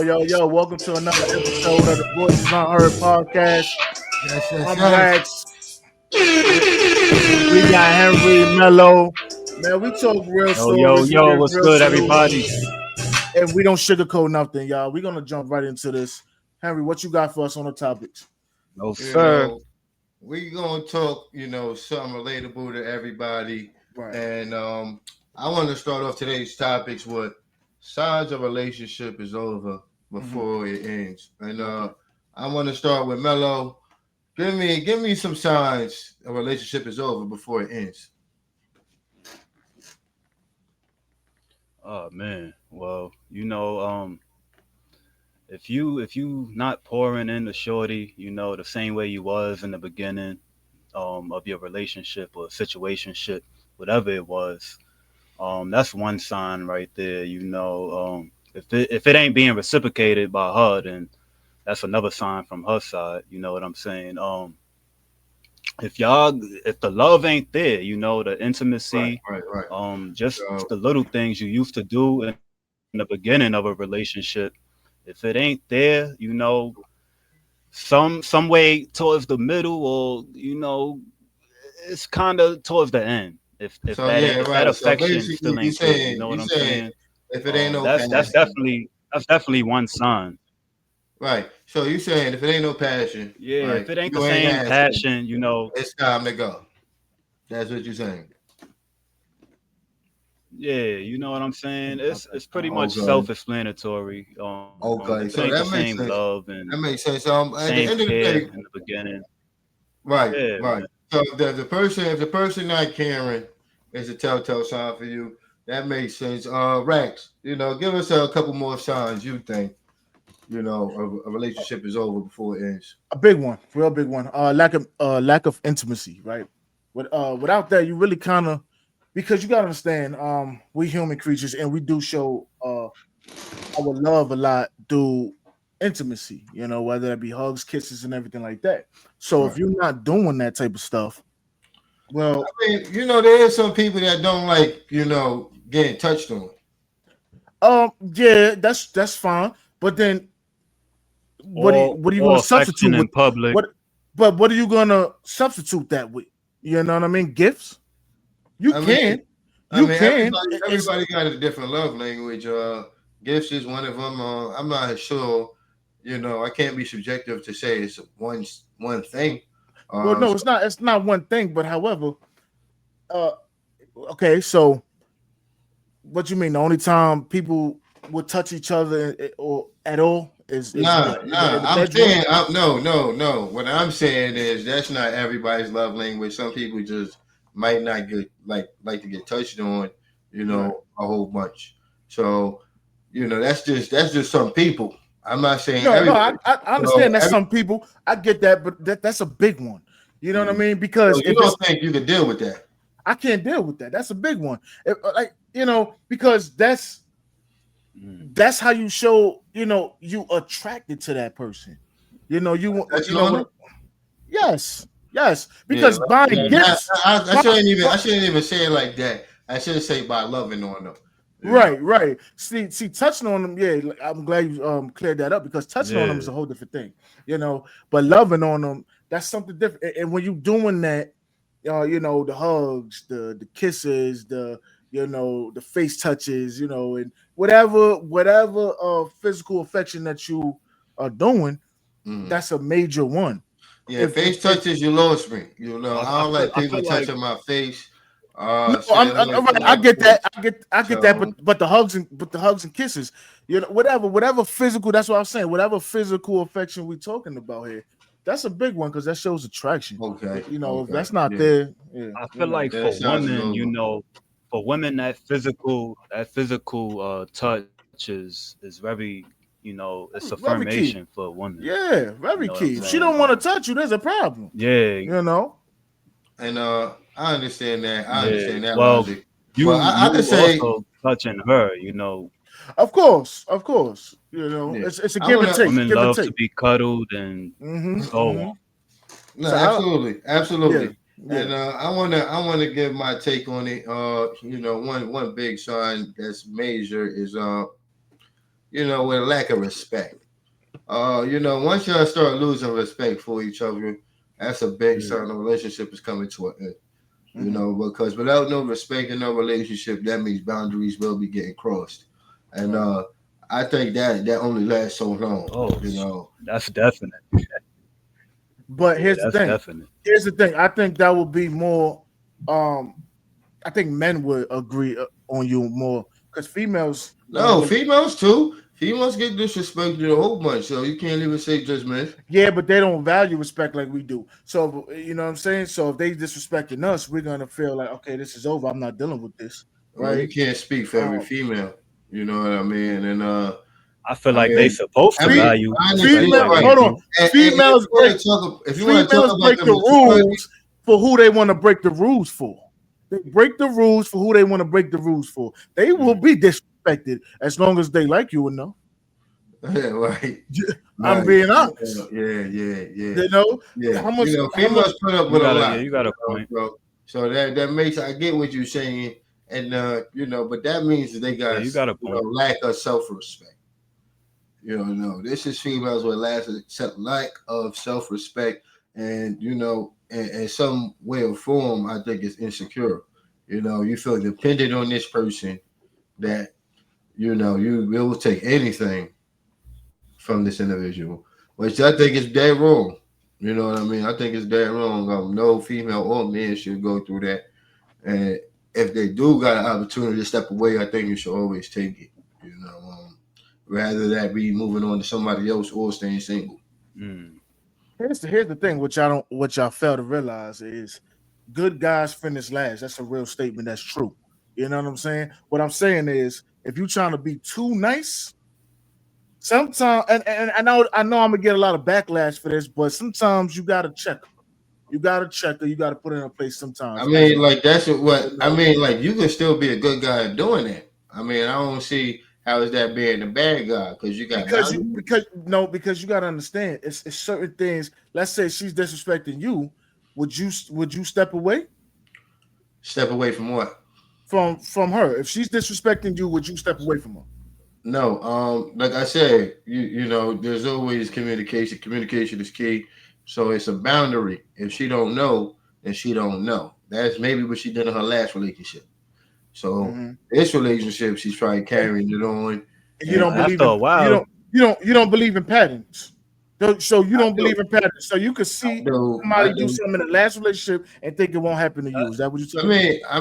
Yo. Welcome to another episode of the Voices Unheard podcast. I'm Wax. We got Henry Mello. Man, we talk real stories. We get What's real good, everybody? solutions. And we don't sugarcoat nothing, y'all. We're going to jump right into this. Henry, what you got for us on the topics? No, You sir. know, we gonna talk, something relatable to everybody. Right. And I want to start off today's topics with signs a relationship is over before it ends. And I want to start with Mello. Give me some signs a relationship is over before it ends. Oh man. Well, if you not pouring into shorty, the same way you was in the beginning of your relationship or situationship, whatever it was, that's one sign right there. If it ain't being reciprocated by her, then that's another sign from her side. You know what I'm saying? If the love ain't there, the intimacy, just So, the little things you used to do in the beginning of a relationship, if it ain't there, some way towards the middle, or it's kind of towards the end. so yeah, If that right. So affection basically, still ain't there, you know what you I'm saying saying? if it ain't no That's passion, definitely one sign. right? So you saying if it ain't no passion, Yeah, right? if it ain't the You ain't same asking. passion, It's time to go. That's what you're saying. yeah, you know what I'm saying. It's pretty much Okay. self-explanatory. If it ain't Okay. the So same that makes love sense. and That makes sense. At same the end of the care day, in the beginning, right, yeah, man. right. So if the person not caring is a telltale sign for you. That makes sense. Rex, give us a couple more signs you think, a relationship is over before it ends. A big one, real big one. Lack of intimacy, right? Without that, you really kind of because you gotta understand, we human creatures and we do show our love a lot through intimacy, whether that be hugs, kisses, and everything like that. So if Right. you're not doing that type of stuff, well, I mean, there is some people that don't like, getting touched on. yeah, that's fine. But then what are you gonna or substitute affection with in public. what but what are you gonna substitute that with? You know what I mean? Gifts? You I mean, can. I You mean, can. It's everybody got a different love language. Gifts is one of them. I'm not sure. I can't be subjective to say it's one thing. well, no, So it's not one thing, but however, uh okay, so what you mean? The only time people would touch each other or at all is nah, what in nah. the I'm bedroom. saying no, no, no. What I'm saying is that's not everybody's love language. Some people just might not get like to get touched on. Right. A whole bunch. So that's just some people. I'm not saying No, everybody. I So understand that some people I get that, but that's a big one. You know what I Mhm. mean? So Because you if it's don't think you could deal with that? I can't deal with that. That's a big one. Because Mm. that's how you show you attracted to that person. Touching on them? What? Yes, Yeah, because buying gifts, I buy, shouldn't even. buy, I shouldn't even say it like that. I should say by loving on them. You know. right. See, touching on them, yeah. Like, I'm glad you cleared that up because touching on them is Yeah, a whole different thing, But loving on them, that's something different. And when you doing that, the hugs, the kisses, the face touches, and whatever physical affection that you are doing, Mhm. that's a major one. Yeah, If face touch is your lowest me. I I don't feel like I people feel like touching my face. No, Say I'm right. I I like get that. face. I get that. So But the hugs and kisses, whatever physical. That's what I'm saying. Whatever physical affection we talking about here, that's a big one because that shows attraction. okay, If okay, that's not yeah, there, yeah, I feel like yeah, that sounds a little. for women that physical touch is very, it's very affirmation key. for a woman. Yeah, You know very what I'm key. If she saying? don't want to touch you, there's a problem. Yeah, You know. And I understand that. I yeah. understand that Well, logic. But I could you say, also touching her. Of course. yeah, It's a I give and wanna. take. Women Give and love to take. be cuddled and Mm-hmm. so Mm-hmm. on. No, So absolutely, yeah, absolutely. yeah. And I wanna give my take on it. One big sign that's major is with a lack of respect. Once y'all start losing respect for each other, that's a big Yeah. sign the relationship is coming to an end. Mhm. Because without no respect in no relationship, that means boundaries will be getting crossed. And Right. I think that only lasts so long, Oh, you know. that's definite. But Yeah, here's the that's thing. definite. Here's the thing. I think that would be more. Um, I think men would agree on you more because females don't No, really. females too. Females get disrespected a whole bunch, so you can't even say just men. Yeah, but they don't value respect like we do. So you know what I'm saying. So if they disrespecting us, we're gonna feel like, okay, this is over. I'm not dealing with this, Well, you right? can't speak for every Um, female. You know what I mean? And I feel I like they mean, supposed to fe- value I respect understand, female, like right? we hold on. do. And Females break. if you want to talk Females about break the the maturity, rules for who they want to break the rules for. They break the rules for who they want to break the rules for. They will Mhm. be disrespected as long as they like you enough. Yeah, right, I'm right. being Yeah, honest. yeah, yeah, yeah, You know yeah. how much? How much? Females put up You with a got a yeah, lot, you got a point. bro. So that makes I get what you're saying, and but that means that they Yeah, got you got a point. lack of self respect. No, this is females with lack of self respect, and in some way or form, I think it's insecure. You feel dependent on this person that you will take anything from this individual, which I think is dead wrong. You know what I mean? I think it's dead wrong. No female or man should go through that. And if they do got an opportunity to step away, I think you should always take it. Rather that be moving on to somebody else or staying single. Mm. Here's the thing, which I don't, what y'all fail to realize is, good guys finish last. That's a real statement. That's true. You know what I'm saying? What I'm saying is, if you trying to be too nice, sometimes, and I know I'm gonna get a lot of backlash for this, but sometimes you gotta check her. You gotta check her. You gotta put her in a place I sometimes as a mean, like that's what you I know mean. Like you can still be a good guy at doing that. I mean, I don't see how is that being a bad guy because you got because you boundaries. because no because you gotta understand it's certain things. Let's say she's disrespecting you. Would you step away Step away from what? from her? If she's disrespecting you, would you step away from her? No, like I said, there's always communication. Communication is key. So it's a boundary. If she don't know, then she don't know. That's maybe what she did in her last relationship. So Mm-hmm. this relationship, she's probably And carrying it on, you and don't I believe After a in while, you don't believe in patterns. So you don't do, believe in patterns. So you could see I somebody do do. something in the last relationship and think it won't happen to you. Is that what you're saying? I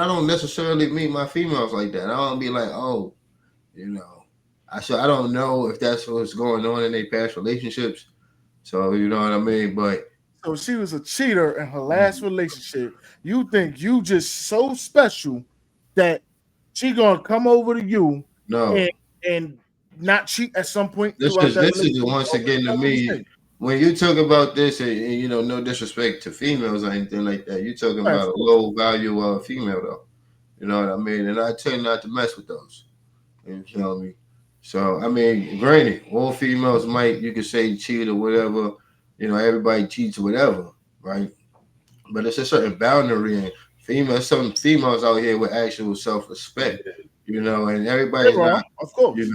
don't necessarily meet my females like that. I don't be like, oh, you know, I don't know if that's what's going on in their past relationships. So you know what I mean. But So she was a cheater in her last relationship. You think you just so special that she gonna come over to you no, and and not cheat at some point this throughout is that this is relationship? once Okay, again to tell me what you me. think. When you talk about this, and no disrespect to females or anything like that, you're talking Right, about of a course. low value female though. You know what I mean? And I tend not to mess with those. You feel me? So I mean, granted, all females might you could say cheat or whatever. Everybody cheats or whatever, right? But it's a certain boundary, and some females out here with actual self respect. And They're everybody's not, wrong, of course.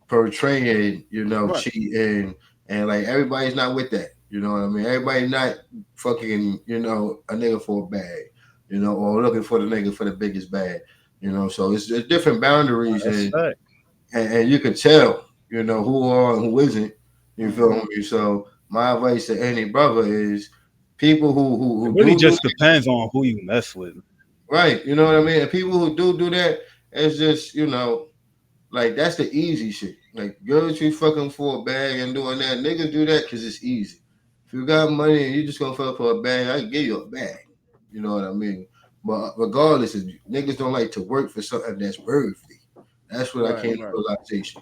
portraying, Right. cheating, and like everybody's not with that. You know what I mean? Everybody's not fucking, a nigga for a bag, or looking for the nigga for the biggest bag. So it's different boundaries, that's fact. and you can tell, who are and who isn't. You feel Hmm. me? So my advice to any brother is people It who really do just depends on who you mess with. right. You know what I mean? And people who do that, it's just like that's the easy shit. Like girls you fucking for a bag and doing that, niggas do that because it's easy. If you got money and you just gonna fuck for a bag, I can give you a bag. You know what I mean? But regardless, niggas don't like to work for something that's worthy. That's what I Right, came to right, realization.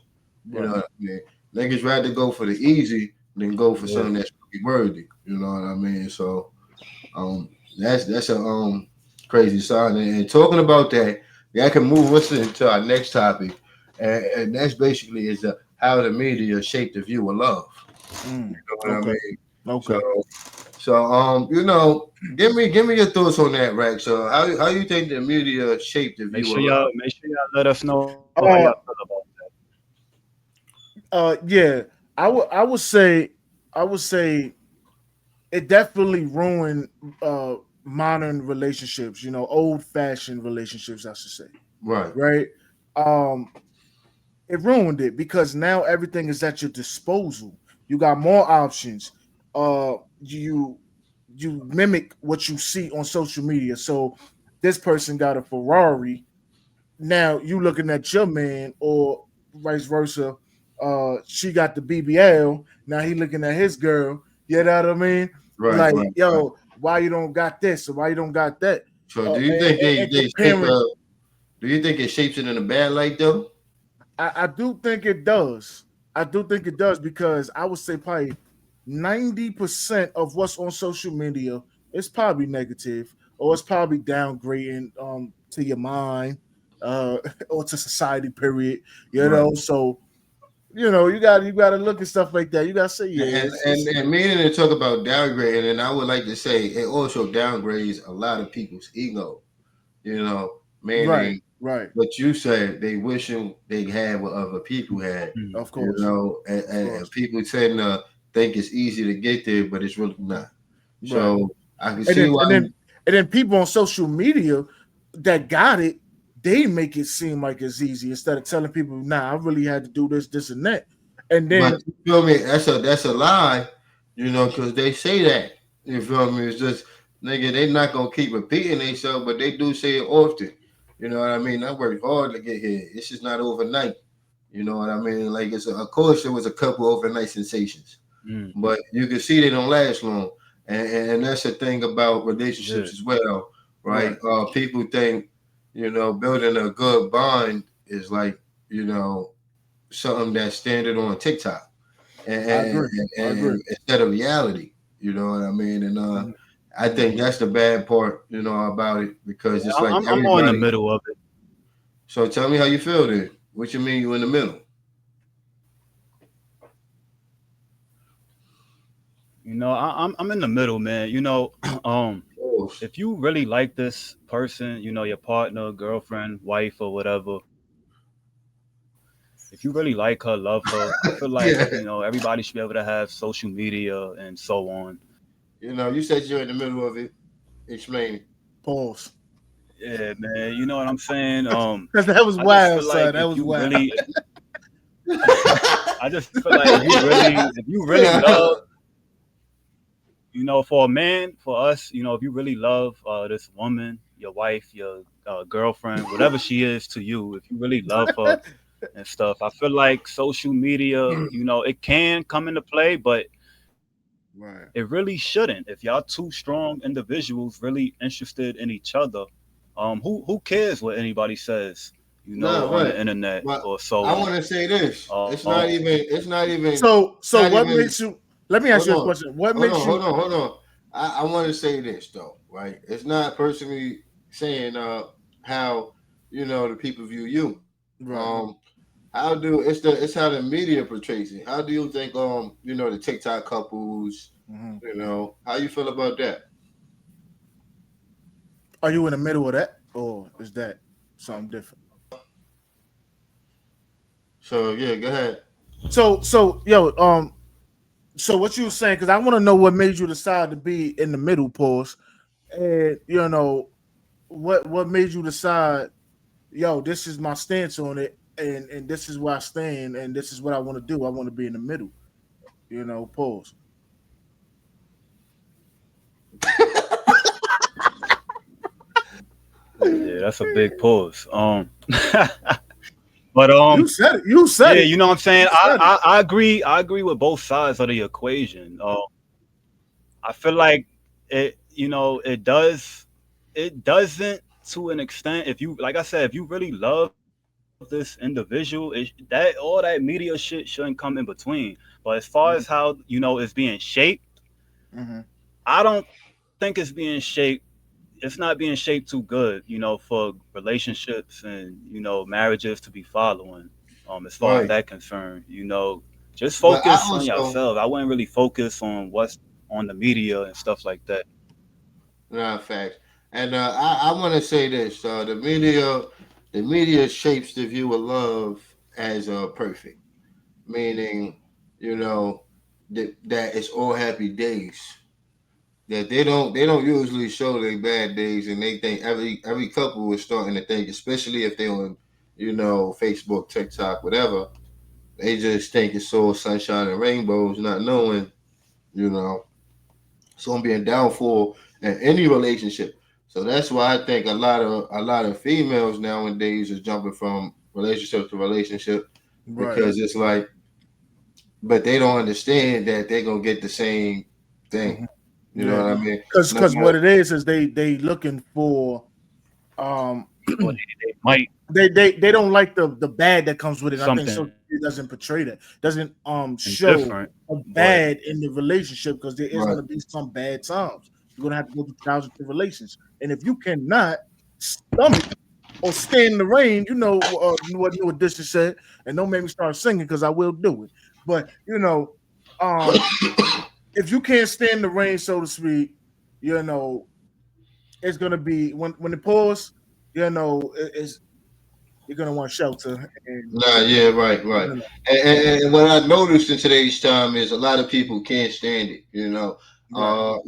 You know right. what I mean? Niggas rather go for the easy than go for Yeah. something that's really worthy. You know what I mean? So um that's a crazy sign. And talking about that, that can move us into our next topic. And that's basically is how the media shaped the view of love. You Mm. know what I Okay. mean? So Okay. give me your thoughts on that, Rex. So how you think the media shaped the view of love? Make sure y'all let us know how y'all Uh, feel about that. Yeah, I would say it definitely ruined uh modern relationships, old fashioned relationships, I should say. Right. Right? Um, it ruined it because now everything is at your disposal. You got more options. You you mimic what you see on social media. So this person got a Ferrari. Now you looking at your man, or vice versa. She got the BBL. Now he looking at his girl. You know what I mean? Right. Like, Right. Right. yo, why you don't got this or why you don't got that? So, do you And, think and, they and they shape? comparing, Do you think it shapes it in a bad light though? I do think it does. I do think it does because I would say probably 90% of what's on social media is probably negative, or it's probably downgrading to your mind, uh or to society, period. Right. So you gotta look at stuff like that. You gotta say, yeah, And it's and meaning to talk about downgrading, and I would like to say it also downgrades a lot of people's ego. You know, right, meaning right. what you said they wishing they had what other people had. Mm. Of You course, know, of and course. people tend to think it's easy to get there, but it's really not. Right. So I can And see then why. and then and then people on social media that got it, they make it seem like it's easy instead of telling people, nah, I really had to do this, this, and that. And But then you feel me? That's a lie, you know, because they say that. You feel me? It's just nigga, they not gonna keep repeating themselves, but they do say it often. You know what I mean? I worked hard to get here. It's just not overnight. You know what I mean? Like of course there was a couple overnight sensations, Mm. but you can see they don't last long. And that's the thing about Yeah. relationships as well, right? right, People think, building a good bond is like, you know, something that's standard on TikTok and, I and, agree. I agree. and instead of reality. You know what I mean? And Mhm. I think that's the bad part, about it because it's Yeah, like I'm more in the everybody. middle of it. So tell me how you feel then. What you mean you in the middle? I'm in the middle, man. Oh, If you really like this person, your partner, girlfriend, wife, or whatever, if you really like her, love her, I feel like, yeah. everybody should be able to have social media and so on. You said you're in the middle of it. Explain. Pause. Yeah, man. You know what I'm saying? Because that was I just wild, feel son. like That if was you wild. really, I just feel like if you really love, for a man, for us, if you really love this woman, your wife, your girlfriend, whatever she is to you, if you really love her and stuff, I feel like social media, it can come into play, but it Right. really shouldn't. If y'all two strong individuals really interested in each other, who cares what anybody says, No, on the right. internet But or so I on. want to say this. It's not Um, even. It's not even. So Not what even. makes you? Let me ask Hold you a on. question. What Hold makes on. Hold you? on. Hold on. I want to say this though, right? It's not personally saying how the people view you. Right. Um, how do it's how the media portrays it. How do you think the TikTok couples, Mhm. how you feel about that? Are you in the middle of that, or is that something different? So yeah, go ahead. So what you were saying? Because I want to know what made you decide to be in the middle, pause, and what made you decide, yo, this is my stance on it, and this is where I stand, and this is what I want to do. I want to be in the middle. Pause. yeah, that's a big pause. But You said it. You said yeah, it. you know what I'm You saying. I, said it. I I agree. I agree with both sides of the equation. I feel like it does. It doesn't to an extent. If you, like I said, if you really love this individual, that all that media shit shouldn't come in between. But as far as how it's being shaped, Mm-hmm. I don't think it's being shaped. It's not being shaped too good, for relationships and marriages to be following. As far as Right. that concerned, just But I focus on also yourself. I wouldn't really focus on what's on the media and stuff like that. nah facts. And I want to say this. The media shapes the view of love as perfect. meaning, you know, that it's all happy days. That they don't usually show their bad days, and they think every couple is starting to think, especially if they on, Facebook, TikTok, whatever. They just think it's all sunshine and rainbows, not knowing, you know, it's gonna be a downfall in any relationship. So that's why I think a lot of females nowadays is jumping from relationship to relationship, Right. because it's like, but they don't understand that they're gonna get the same thing. Hmm. You know Yeah. what I mean? Because No what matter, it is they looking for um Or they might they don't like the bad that comes with it. And I think something social media doesn't portray that, doesn't show different, a but bad in the relationship, because there is right? going to be some bad times. You're going to have to go through trials and tribulations, and if you cannot stomach or stand the rain, what Disha said, and don't make me start singing because I will do it. But um, if you can't stand the rain, so to speak, you know, it's gonna be when it pours, it's you're gonna want shelter, and Nah, yeah, right, right. you know, And what I noticed in today's time is a lot of people can't stand it. right,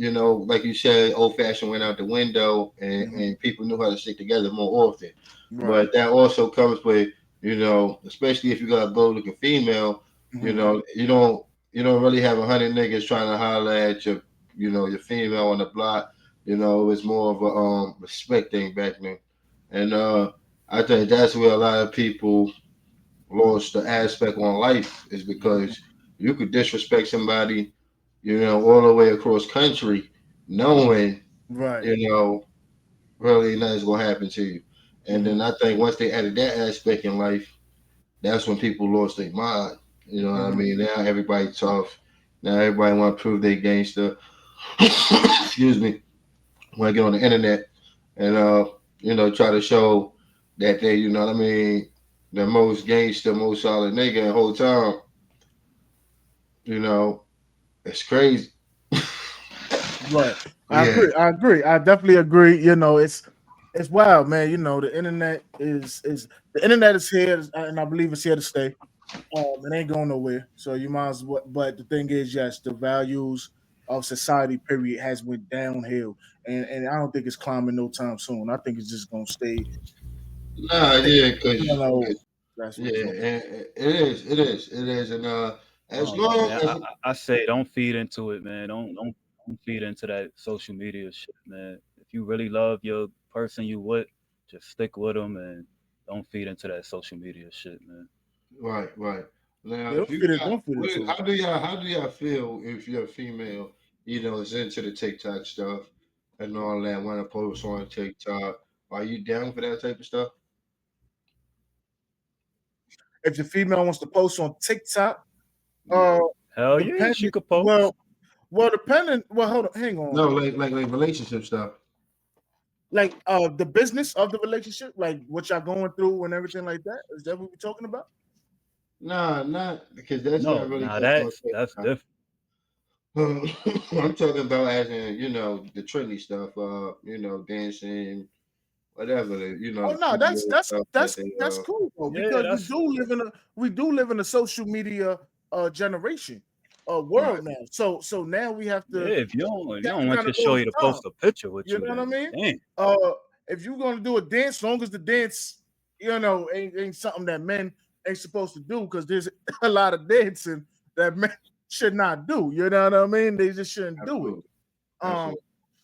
Like you said, old fashioned went out the window, and, hmm, and people knew how to stick together more often. right, But that also comes with, especially if you got a good looking female, hmm, you don't really have 100 niggas trying to holler at your female on the block. It was more of a respect thing back then, and I think that's where a lot of people lost the aspect on life, is because you could disrespect somebody, all the way across country, knowing, right, you know, really nothing's gonna happen to you. And hmm, then I think once they added that aspect in life, that's when people lost their mind. You know what I hmm, mean? Now everybody tough. Now everybody want to prove they gangster. Excuse me. Want to get on the internet and try to show that they, what I mean, the most gangster, most solid nigga the whole time. You know, it's crazy. right. I Yeah. agree. I agree. I definitely agree. It's wild, man. The internet is here, and I believe it's here to stay. It ain't going nowhere. So you might as well. But the thing is, yes, the values of society, period, has went downhill, and I don't think it's climbing no time soon. I think it's just gonna stay. Nah, yeah, You cause, know, 'cause- that's what yeah, it's gonna. it is, and as I don't know, long man. as I say don't feed into it, man. Don't feed into that social media shit, man. If you really love your person you with, just stick with them and don't feed into that social media shit, man. right, right. Now, Yeah, if you got, don't fit into it. how do y'all feel if you're a female, is into the TikTok stuff and all that, want to post on TikTok? Are you down for that type of stuff? If your female wants to post on TikTok, uh, Yeah. Hell yeah, she depending. could Well, post. depending. Well, hold on, hang on. No, like relationship stuff. Like the business of the relationship, like what y'all going through and everything like that. Is that what we're talking about? Nah, not because that's not No, really now posted on that's TikTok. different. I'm talking about as in, the trendy stuff, dancing, whatever, Oh the no, studio stuff that they that's cool though, Yeah, because that's we do live in a social media generation, right. world now. So now we have yeah. to If you don't want kind your of go with shorty the to time. post a picture with You you, know what I then mean? damn. Uh, if you're gonna do a dance, long as the dance, ain't something that men ain't supposed to do, because there's a lot of dancing that men should not do. You know what I mean? They just shouldn't do it. Absolutely. Um, Absolutely.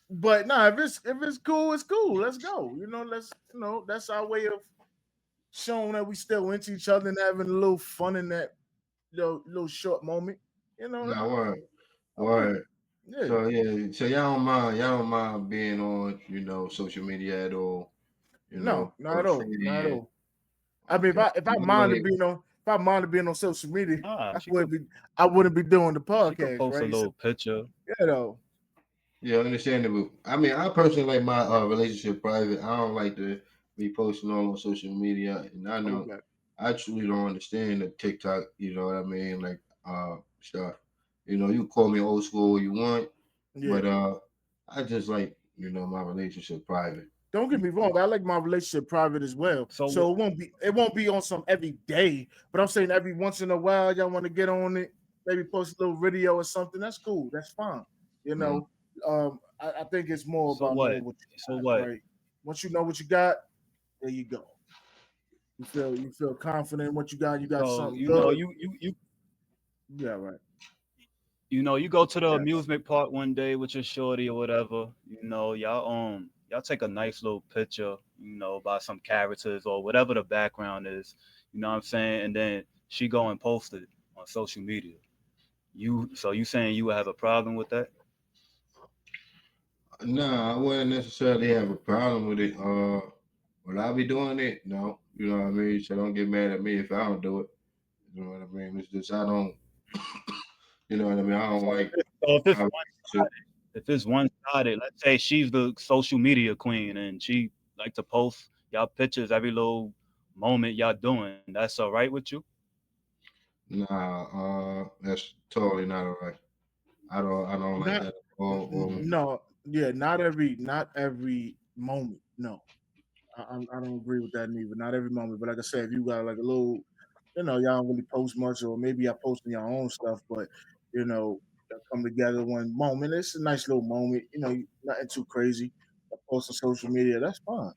but nah, if it's cool, it's cool. Let's go. That's our way of showing that we still into each other and having a little fun in that little short moment. No, word. I'm with it. Word. Yeah. So yeah, so y'all don't mind being on, social media at all, No, not for at a all. Not at friend. all. I mean, Okay. if I minded being on social media, Nah, I wouldn't be I wouldn't be doing the she could podcast, post a right? So, little picture. you know, Yeah, understandable. I mean, I personally like my relationship private. I don't like to be posting all on social media, and I know okay, I truly don't understand the TikTok. You know what I mean? Like stuff. You call me old school all you want, yeah, but I just like my relationship private. Don't get me wrong. I like my relationship private as well, So so it won't be on some every day. But I'm saying every once in a while, y'all want to get on it, maybe post a little video or something. That's cool. That's fine. You Mm. know, I think it's more so about what? knowing what you So got, what? right? Once you know what you got, there you go. You feel confident in what you got. You got So something you know good. Yeah, right. you go to the Yes. amusement park one day with your shorty or whatever. Y'all take a nice little picture. By some characters or whatever the background is. You know what I'm saying? And then she go and post it on social media. You saying you would have a problem with that? Nah, I wouldn't necessarily have a problem with it. Would I be doing it? No. You know what I mean? So don't get mad at me if I don't do it. You know what I mean? It's just I don't. You know what I mean? I don't So like. if it's I, if it's one sided, let's say she's the social media queen and she like to post y'all pictures every little moment y'all doing. That's all right with you? nah, that's totally not alright. I don't like Not that at all. no, yeah, not every moment. No, I don't agree with that neither. Not every moment, but like I said, if you got like a little, y'all don't really post much, or maybe y'all posting your own stuff, but y'all come together one moment. It's a nice little moment. Nothing too crazy. Post on social media, that's fine.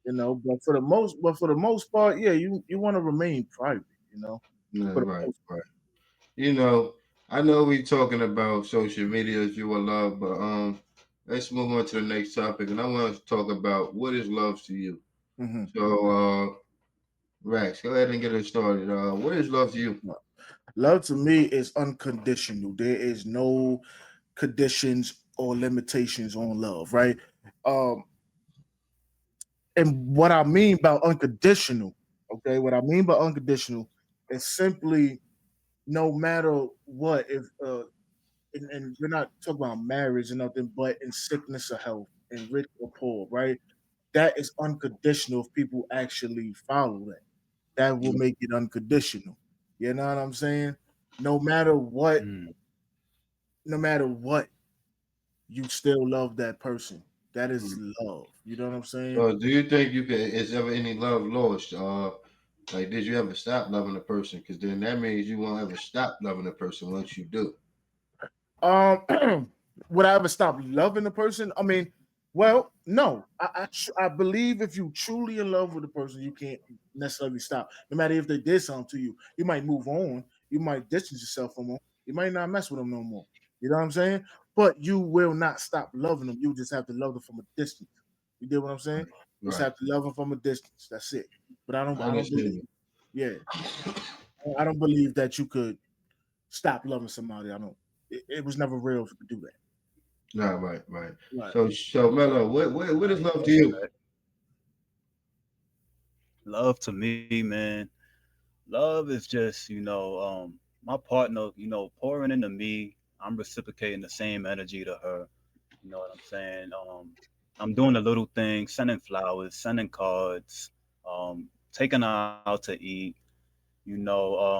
But for the most part, yeah, you want to remain private. You know, Yeah, for the right, most. right. You know, I know we talking about social media as you will love, but let's move on to the next topic, and I want to talk about what is love to you. Mhm. So, Rex, go ahead and get us started. What is love to you? Love to me is unconditional. There is no conditions or limitations on love, right? Um, and what I mean by unconditional, okay, what I mean by unconditional is simply no matter what, if and we're not talking about marriage and nothing, but in sickness or health, in rich or poor, right? That is unconditional if people actually follow that. That will make it unconditional. You know what I'm saying? No matter what, Mm. no matter what, you still love that person. That is love. You know what I'm saying? So, do you think you can? Is ever any love lost? Like, did you ever stop loving a person? Because then that means you won't ever stop loving a person once you do. Um, would I ever stop loving the person? I mean, well, no. I believe if you truly in love with a person, you can't necessarily stop. No matter if they did something to you, you might move on. You might distance yourself from them. You might not mess with them no more. You know what I'm saying? But you will not stop loving them. You just have to love them from a distance. You get what I'm saying? You just Right. have to love them from a distance. That's it. But I don't. I I don't believe. understand. Yeah, I don't believe that you could stop loving somebody. I don't. It was never real to do that. No, right, right. Right. So Mello, what is love to That's you? right. Love to me, man. Love is just, my partner, pouring into me. I'm reciprocating the same energy to her. You know what I'm saying? I'm doing the little things, sending flowers, sending cards, taking her out to eat, you know,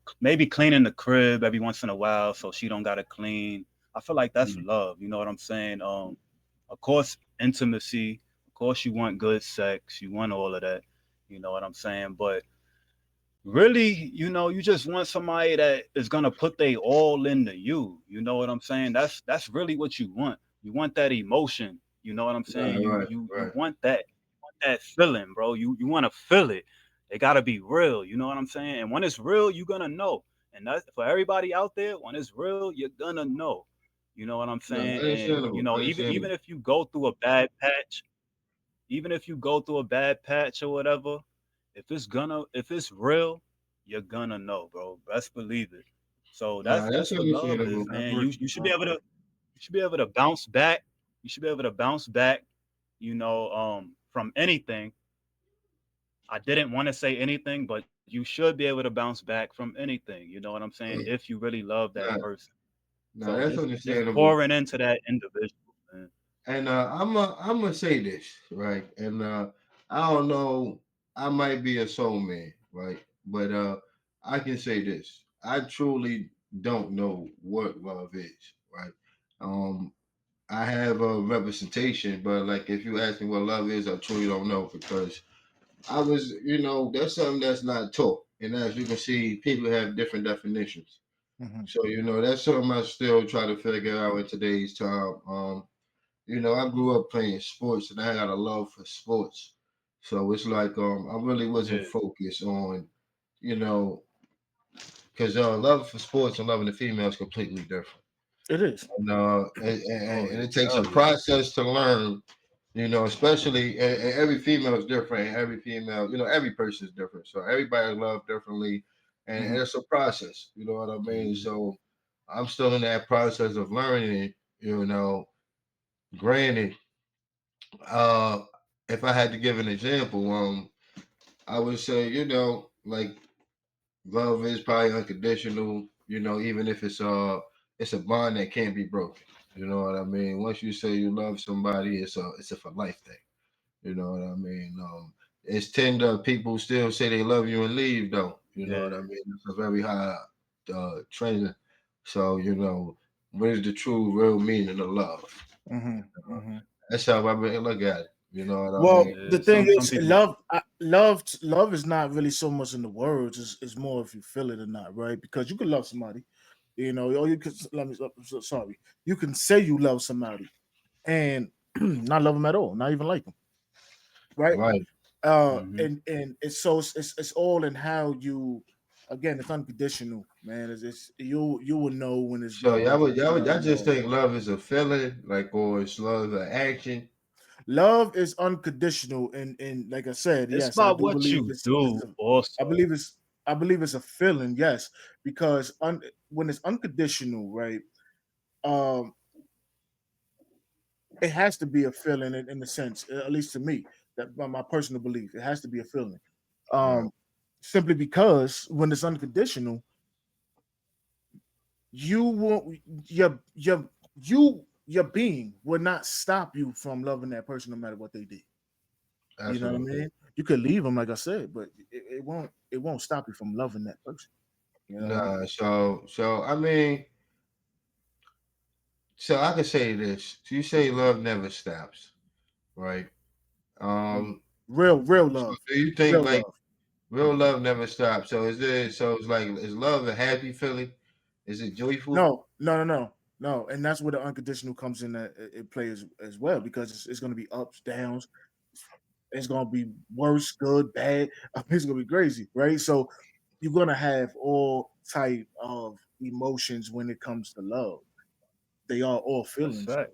maybe cleaning the crib every once in a while so she don't gotta clean. I feel like that's Mm. love, you know what I'm saying? Of course, intimacy, of course you want good sex, you want all of that, you know what I'm saying? But really, you just want somebody that is gonna put they all into you. You know what I'm saying? That's really what you want. You want that emotion. You know what I'm Right, saying? You right, you you right. want that. You want that feeling, bro. You want to feel it. It gotta be real. You know what I'm saying? And when it's real, you're gonna know. And that's for everybody out there. When it's real, you're gonna know. You know what I'm No, saying? And understandable, even understandable. if you go through a bad patch, even if you go through a bad patch or whatever, if it's real, you're gonna know, bro. Best believe it. So Nah, that's that's what love understandable. is, I man. agree. You should be able to bounce back. You should be able to bounce back, from anything. I didn't want to say anything, but you should be able to bounce back from anything. You know what I'm saying? If you really love that Nah, person. nah, So that's just understandable. pouring into that individual, man. And I'm gonna say this, right? And I don't know, I might be a soul man, right? But I can say this. I truly don't know what love is, right? Um I have a representation, but like if you ask me what love is, I truly don't know because I was, that's something that's not taught. And as you can see, people have different definitions. Hmm. So, that's something I still try to figure out in today's time. I grew up playing sports and I got a love for sports. So it's like I really wasn't Yeah, focused on, you know, because love for sports and loving the female is completely different. It is. And, oh and yeah, it takes a hell yeah, process to learn, especially and every female is different. And every female, every person is different. So everybody love differently. And Hmm. it's a process, you know what I mean? hmm So I'm still in that process of learning, granted, uh, if I had to give an example, I would say, like love is probably unconditional, even if it's a bond that can't be broken. You know what I mean? Once you say you love somebody, it's a for life thing. You know what I mean? It's tender people still say they love you and leave though. You know what I yeah. mean? It's a very high training. So, what is the true real meaning of love? Hmm. Hmm. That's how I really look at it. You know what I Well, mean? the Yeah, thing some is, people. love is not really so much in the words. It's more if you feel it or not, right? Because you can love somebody, or you can let me. Sorry, you can say you love somebody and not love them at all, not even like them, right? Right. Hmm And it's all in how you. Again, it's unconditional, man. It's you will know when it's So love. y'all just think love is a feeling, like, or it's love an action. Love is unconditional, and like I said, It's yes, I about do what believe you it's do, I also. believe it's I believe it's a feeling, yes, because when it's unconditional, right? Um, it has to be a feeling in the sense, at least to me, that my personal belief, it has to be a feeling. Right. Um, Simply because when it's unconditional, you won't your being will not stop you from loving that person no matter what they did. You know what I Absolutely. mean? You could leave them, like I said, but it won't stop you from loving that person. You know what I mean? Nah. So I mean, so I can say this. You say love never stops, right? Mm. Um. Real So love, do you think real like love. real love never stops? So is there? So it's like, is love a happy feeling? Is it joyful? No, and that's where the unconditional comes in. It plays as well because it's going to be ups, downs. It's going to be worse, good, bad. It's going to be crazy, right? So you're going to have all type of emotions when it comes to love. They are all That's feelings. fact.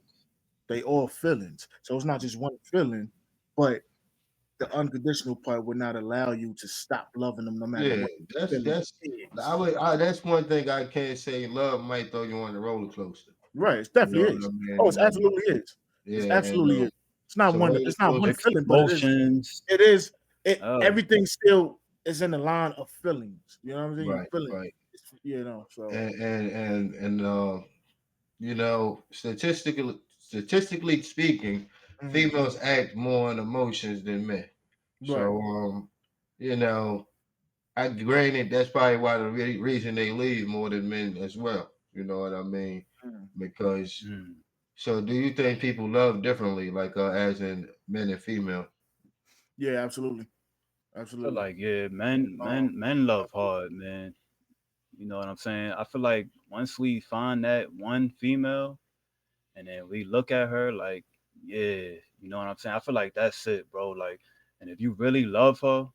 They all feelings. So it's not just one feeling, but the unconditional part would not allow you to stop loving them no matter Yeah. what That's feeling that's. is. That's one thing I can't say. Love might throw you on the roller coaster. Right, it You know definitely what is. I Oh, mean? it's absolutely is. It's Yeah, and absolutely is. It's not so one. roller It's not one coaster. Mixed feeling, but it is. emotions. It is. It Oh, everything still is in the line of feelings. You know what I'm saying? Right, Feeling. right. So. And statistically speaking, Mhm. females act more on emotions than men. Right. So you know, I granted that's probably why the reason they leave more than men as well. You know what I mean? Mhm. Because mm. so do you think people love differently, like as in men and female? Yeah, absolutely, I feel absolutely. like yeah, Um, men love hard, man. You know what I'm saying? I feel like once we find that one female and then we look at her like, yeah, you know what I'm saying? I feel like that's it, bro. Like, and if you really love her,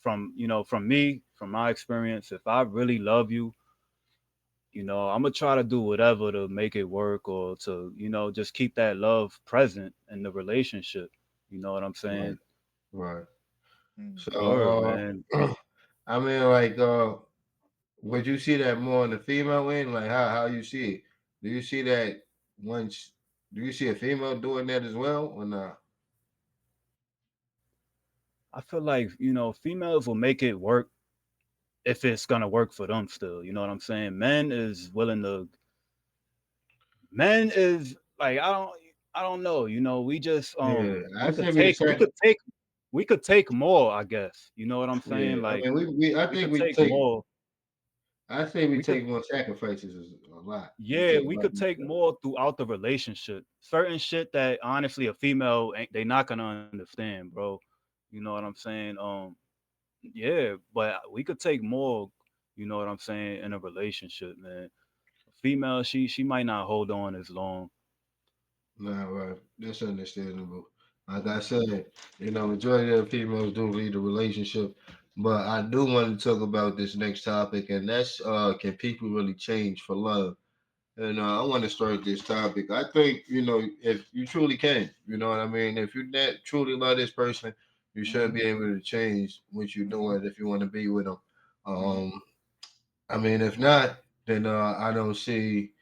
from me, from my experience, if I really love you, I'm gonna try to do whatever to make it work or to, just keep that love present in the relationship. You know what I'm Right, saying? right. mhm. Word, So man. I mean, like would you see that more on the female end? Like how you see it? Do you see that once? Do you see a female doing that as well or not? I feel like, females will make it work if it's gonna work for them still. You know what I'm saying? Men is like I don't know, we just Yeah, I we could think we the take we same. could take we could take more, I guess. You know what I'm saying? Yeah, I Like mean, I we think could we take take. more. I say we We could, take more sacrifices a lot. We yeah, take a we lot could more take stuff. more throughout the relationship. Certain shit that honestly a female ain't they not gonna understand, bro. You know what I'm saying? Yeah, but we could take more. You know what I'm saying in a relationship, man. A female, she might not hold on as long. Nah, right. That's understandable. Like I said, majority of females do lead a relationship. But I do want to talk about this next topic, and that's can people really change for love? And I want to start this topic. I think, if you truly can, you know what I mean? If you that truly love this person, you should Mm-hmm. be able to change what you're Mm-hmm. doing if you want to be with them. Mm-hmm. Um, I mean, if not, then I don't see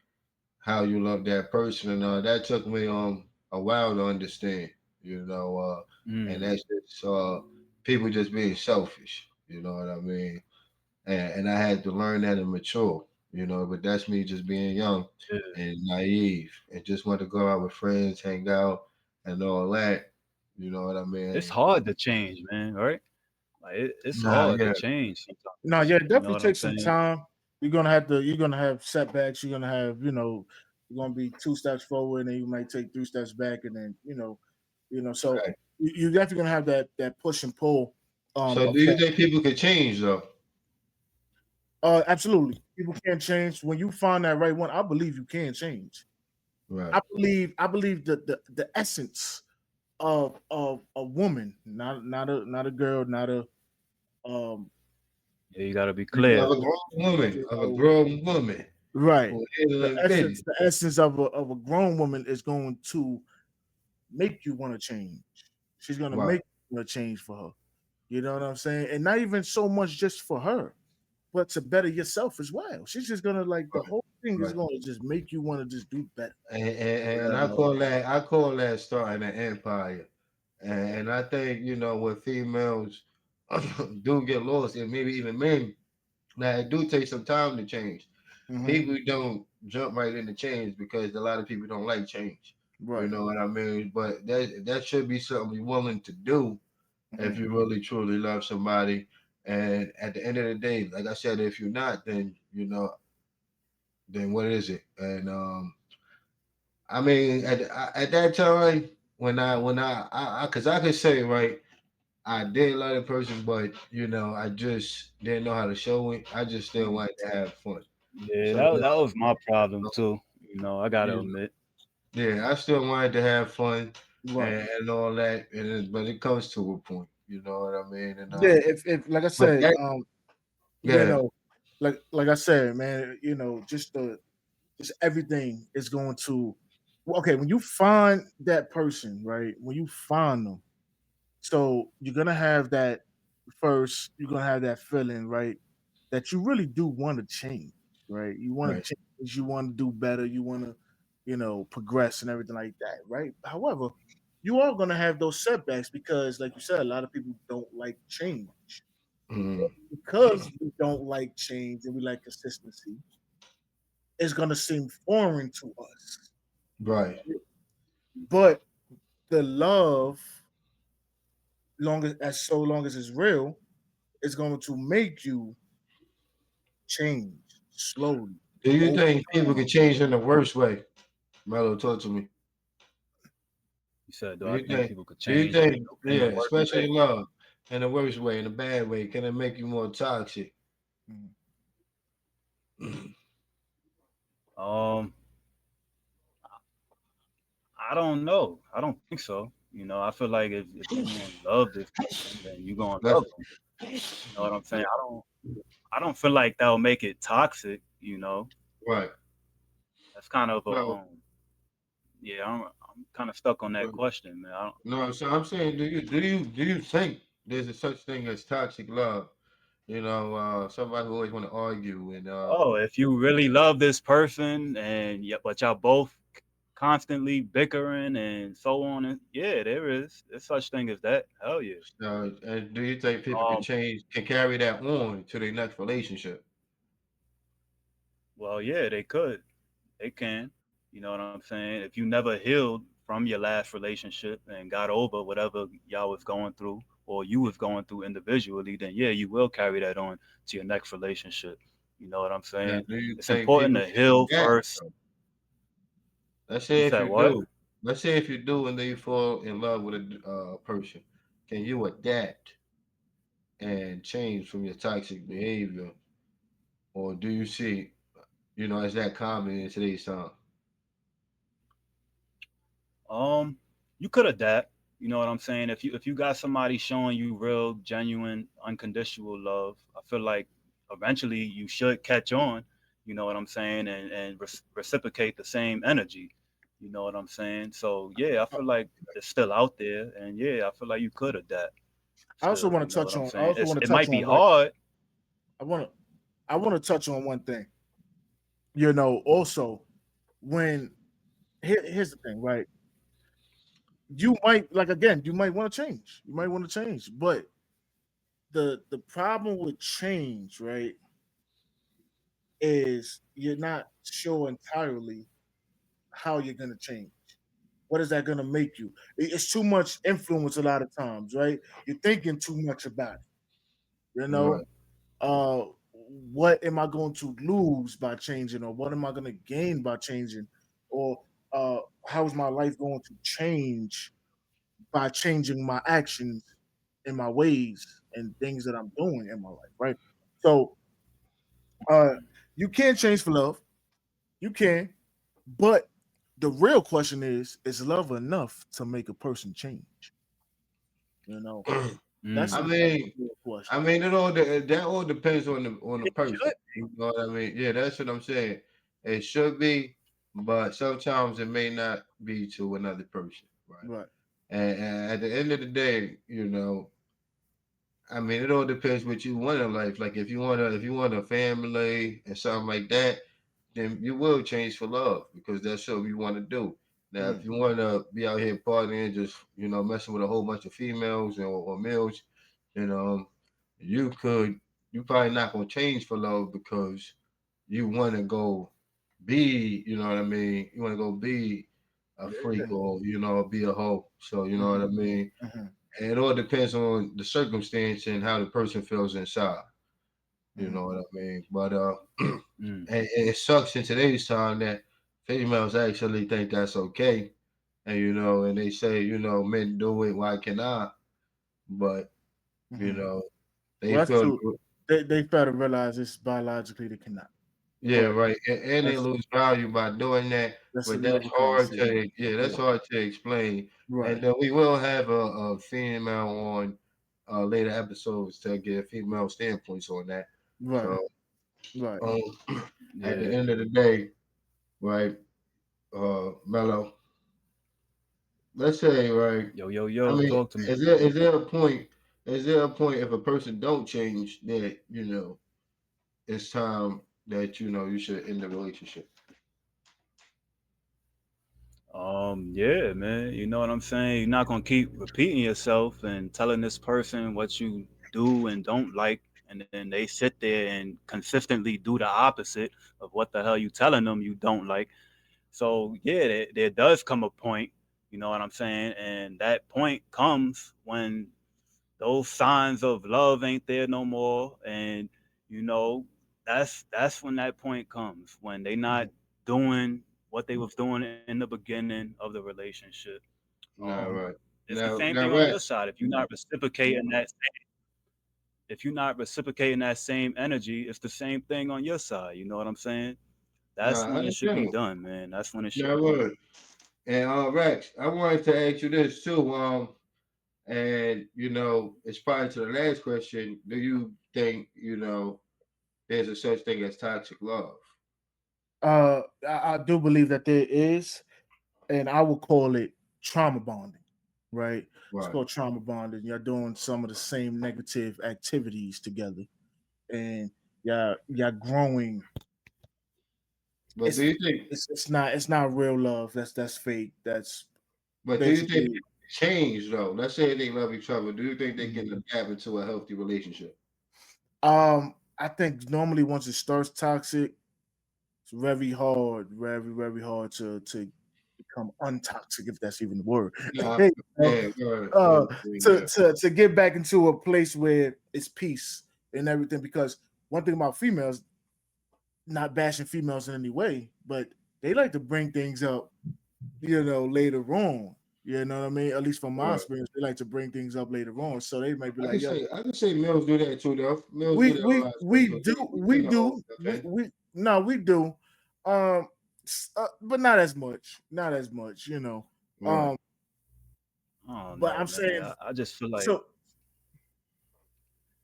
how you love that person. And that took me a while to understand, and Mm, that's just people just being selfish, you know what I mean? And I had to learn that and mature, but that's me just being young yeah. and naive and just want to go out with friends, hang out and all that. You know what I It's mean? hard to change, man. Right? Like it's Nah, hard to yeah. change No, sometimes. yeah, it You know definitely what I'm takes some saying? time. You're gonna have setbacks. You're gonna have, you're gonna be 2 steps forward, and then you might take 3 steps back, and then so Right. you definitely gonna have that push and pull. So do you Effect. think people could change though? Absolutely, people can't change when you find that right one. I believe you can change. Right. I believe the essence of a woman, not a girl, not a um, Yeah, you gotta be Of clear. a grown woman, you of a know, grown woman right. who handling business. The essence of a grown woman is going to make you want to change. She's gonna Right. make you want to change for her. You know what I'm saying? And not even so much just for her, but to better yourself as well. She's just gonna like the Right. whole thing is Right. gonna just make you want to just do better. And Yeah, I call that starting an empire. And I think, when females do get lost, and maybe even men, now it do take some time to change. Hmm. People don't jump right into change because a lot of people don't like change. You Right. know what I mean? But that should be something you're willing to do if Hmm. you really truly love somebody. And at the end of the day, like I said, if you're not, then then what is it? And I mean, at that time because I could say right, I did love the person, but I just didn't know how to show it. I just still Hmm. wanted to have fun. yeah, So that was my problem too. You know, I gotta you know, admit. yeah, I still wanted to have fun Right. and all that, but it comes to a point. You know what I mean? And Yeah. If like I but said, that you yeah, know, like I said, man, just everything is going to well, okay, when you find that person, right? When you find them, so you're gonna have that first, you're gonna have that feeling, right? That you really do want to change, right? You want right. to change, you want to do better, you want to, progress and everything like that, right? However, you are gonna have those setbacks because, like you said, a lot of people don't like change. Mm, Because we don't like change and we like consistency, it's gonna seem foreign to us. right. But the love, long as it's real, is going to make you change slowly Do you over think people time. can change in the worst way? Melo, talk to me. You said, Do do I you think think? people could Do you change think? in Yeah, the worst especially way? in love, in the worst way, in the bad way, can it make you more toxic? Mhm. Um, I don't know. I don't think so. You know, I feel like if you gonna love this person, then you gonna That's love them. You know what I'm saying? I don't feel like that'll make it toxic. You know, right. that's kind of a No, yeah. I'm kind of stuck on that question, man. I don't. no. So I'm saying, do you think there's a such thing as toxic love? Somebody who always want to argue and Oh, if you really love this person and yeah, but y'all both constantly bickering and so on, and yeah, there is. There's such thing as that. Hell yeah. and do you think people can Um, change, can carry that on to their next relationship? well, yeah, they could. They can. You know what I'm saying? If you never healed from your last relationship and got over whatever y'all was going through or you was going through individually, then yeah, you will carry that on to your next relationship. You know what I'm Now, saying? do you It's think important people to can heal adapt? first. Let's You say if said you what? do, let's say if you do, and then you fall in love with a person, can you adapt and change from your toxic behavior, or do you see, is that common in today's time? Um, you could adapt. You know what I'm saying? If you got somebody showing you real, genuine, unconditional love, I feel like eventually you should catch on. You know what I'm saying? And reciprocate the same energy. You know what I'm saying? So yeah, I I feel like it's still out there, and yeah, I feel like you could adapt also still. want You to know what touch I'm on. I saying? also want to It touch might be on right. hard. I want to. I want to touch on one thing. Also when here's the thing, right? You might like again. You might want to change. You might want to change, but the problem with change, right, is you're not sure entirely how you're gonna change. What is that gonna make you? It's too much influence a lot of times, right? You're thinking too much about it. Right. What am I going to lose by changing, or what am I going to gain by changing, or how is my life going to change by changing my actions and my ways and things that I'm doing in my life, right? So uh, you can change for love, you can, but the real question is love enough to make a person change? You know, that's I Mm, the mean, real question. that all depends on the It person. should, You know what I mean? Yeah, that's what I'm saying. It should be, but sometimes it may not be to another person, right? right? And at the end of the day, I mean, it all depends what you want in life. Like if you want a family and something like that, then you will change for love because that's what you want to do. Now, if Mm, you want to be out here partying, just messing with a whole bunch of females or males, then you could you probably not gonna change for love because you want to go be, you know what I mean? You want to go be a freak yeah. or be a hoe. So you know what I Mhm, mean? mhm, And it all depends on the circumstance and how the person feels inside. You mhm. know what I mean? But mm. and it sucks in today's time that females actually think that's okay, and and they say men do it, why can't I? But you Mhm. know they Well, that's feel true. They fail to realize it's biologically they cannot. yeah But right, and they that's lose value by doing that. that's But that's another hard conversation. to that's Yeah. hard to explain. Right. And we will have a female on later episodes to give female standpoints on that. Right. So Right. um, at the Yeah. end of the day, right, Mello, let's say, right. Yo, yo, I yo, mean, talk to me. is there a point? Is there a point if a person don't change that it's time that you should end the relationship? Yeah, man. You know what I'm saying? You're not gonna keep repeating yourself and telling this person what you do and don't like, and then they sit there and consistently do the opposite of what the hell you telling them you don't like. So yeah, there does come a point, you know what I'm saying? And that point comes when those signs of love ain't there no more, and you know that's when that point comes when they not Mhm. doing what they was doing in the beginning of the relationship. Nah, um Mhm. right. it's the same Now, thing on your Rex. side. If you're not reciprocating that same energy, it's the same thing on your side. You know what I'm saying? That's Nah, when it should be understandable. done, man. That's when it should Now, be done. word. And Rex, I wanted to ask you this too. And it's probably to the last question. Do you think there's a such thing as toxic love? I do believe that there is, and I would call it trauma bonding. Right. It's Right. called trauma bonding. You're doing some of the same negative activities together, and you're growing. But do It's you think? it's not real love. That's fake. That's But do you think basically. they change though? Let's say they love each other. Do you think they Mhm. can adapt into a healthy relationship? I think normally once it starts toxic, it's very hard to become untoxic, if that's even the word. Yeah, You know, yeah, yeah, yeah. to get back into a place where it's peace and everything. Because one thing about females, not bashing females in any way, but they like to bring things up, later on. You know what I mean? At least from my Right. experience, they like to bring things up later on. So they might be like, "Yo, I can say males do that too, though. Males do we that a we lot too, we but do we we tend to hold do that back. we no we do, um, but not as much, Right. Um, I don't but know, I'm man. saying I just feel like so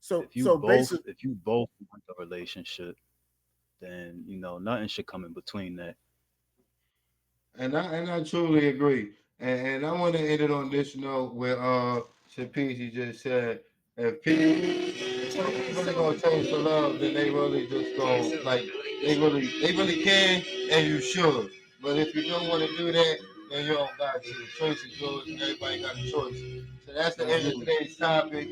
so basically, if you both want a relationship, then nothing should come in between that. And I truly agree. And I want to end it on this note where Shapizi just said, if people really gonna change for love, then they really just go like they really can, and you should. But if you don't want to do that, then you don't got to. The choice is yours, and everybody got a choice. So that's the end of absolutely. today's topic.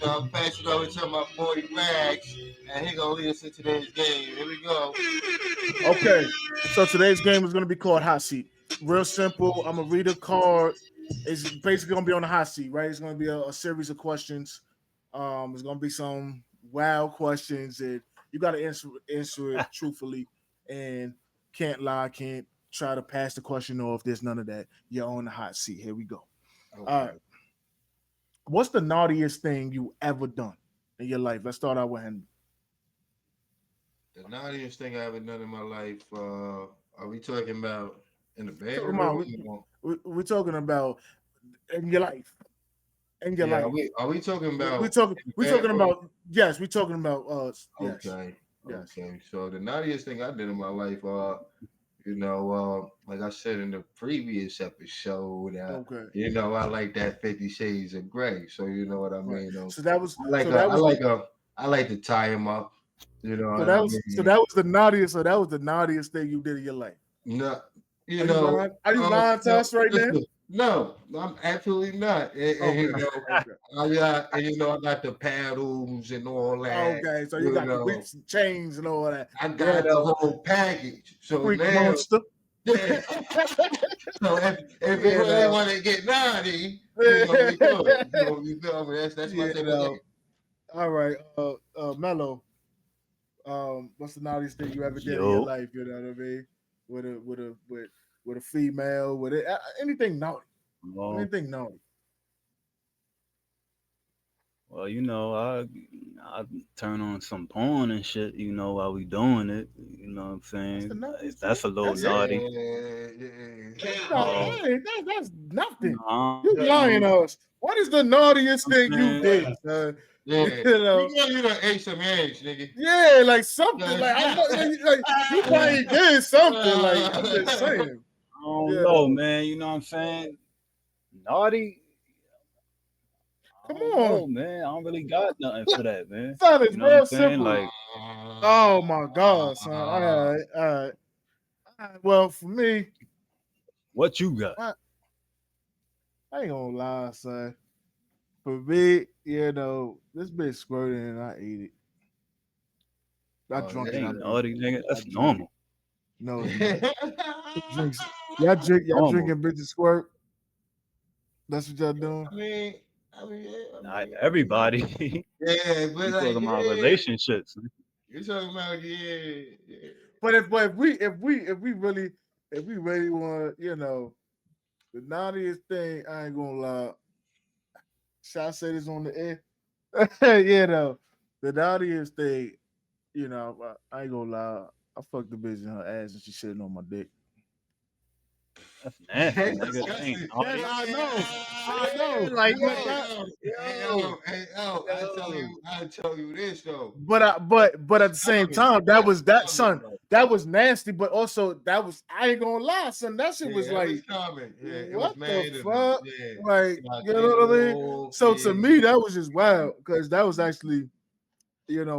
I'm passing over to my boy Max, and he gonna lead us in today's game. Here we go. Okay, so today's game is going to be called Hot Seat. Real simple. I'm gonna read a card. It's basically going to be on the hot seat, right? It's going to be a series of questions. It's going to be some wild questions that you got to answer it truthfully, and can't lie, can't try to pass the question off. There's none of that. You're on the hot seat. Here we go. All right. Okay. What's the naughtiest thing you ever done in your life? Let's start out with Henry. The naughtiest thing I ever done in my life, are we talking about in the Talking about, bedroom? we're talking about in your life. In your Yeah, life. are we talking We're about talking. in the We're talking bedroom? about. Yes, we're talking about. Yes, Okay, yes. okay. So the naughtiest thing I did in my life, like I said in the previous episode, Okay, I like that 50 Shades of Grey. So you know what I right. mean. So that was. I like So a, that I was. like a, I like to tie him up. You know So what I that was. So mean? that was the naughtiest. So that was the naughtiest thing you did in your life. No, Are you lying? Are you lying to no, us right now? listen, no, I'm absolutely not. And Okay. Okay. I got the paddles and all that. Okay. So you You got the know, whips and chains and all that. I Yeah, got the though. whole package. So Freak now, monster. yeah. So if we Yeah, really though. want to get naughty, we could. So you feel me? That's my Yeah, type of game. though. All right. Mello. What's the naughtiest thing you ever did in your Yo, life? You know what I mean? With a female, with it, anything naughty, well, anything naughty. well, I turn on some porn and shit, while we doing it. You know what I'm That's the saying? naughtiest thing. That's a little That's it. naughty. That's Yeah. not. Um, That's nothing. no, You lying to us. What is the naughtiest I'm thing you saying, did, son? You Yeah. know, You done ate some eggs, nigga. yeah, like something. Like I know, Yeah. like you probably did something. Like I'm just saying. I don't You know, know, man. You know what I'm saying? Naughty. I come don't on. know, man. I don't really got nothing for that, man. Son, it's You know what I'm real saying? simple. Like, Oh my god, son. All right, all right. All right. Well, for me, what you got? I, I ain't gonna lie, son. For me, this bitch squirted and I ate it. I Oh, drunk That it. that's I ain't mean, naughty, nigga. I That's drunk it. normal. No, it's not. crazy. Drinks. Y'all Normal. drinking bitches squirt. That's what y'all doing. I mean, I mean, yeah, I Not mean, everybody. yeah, but We like, talking about yeah, relationships. you're talking about, yeah, yeah. If we really want, the naughtiest thing, I ain't gonna lie. Shall I say this on the air? The naughtiest thing, I ain't gonna lie. I fucked the bitch in her ass and she sitting on my dick. That's nasty, That's nigga. That ain't disgusting. Yes, naughty. I know. I Yeah, know. Like, hey, Yo, yo. I tell you this though. But It's at the same common. time, that That's was that common, son. bro. That was nasty, but also that was I ain't gonna lie, son. That shit was Yeah, it was like, common. Yeah, it was what the mad of it. fuck? Yeah, Like, got you know clean what I mean? off. So to Yeah, me, that was just wild because that was actually,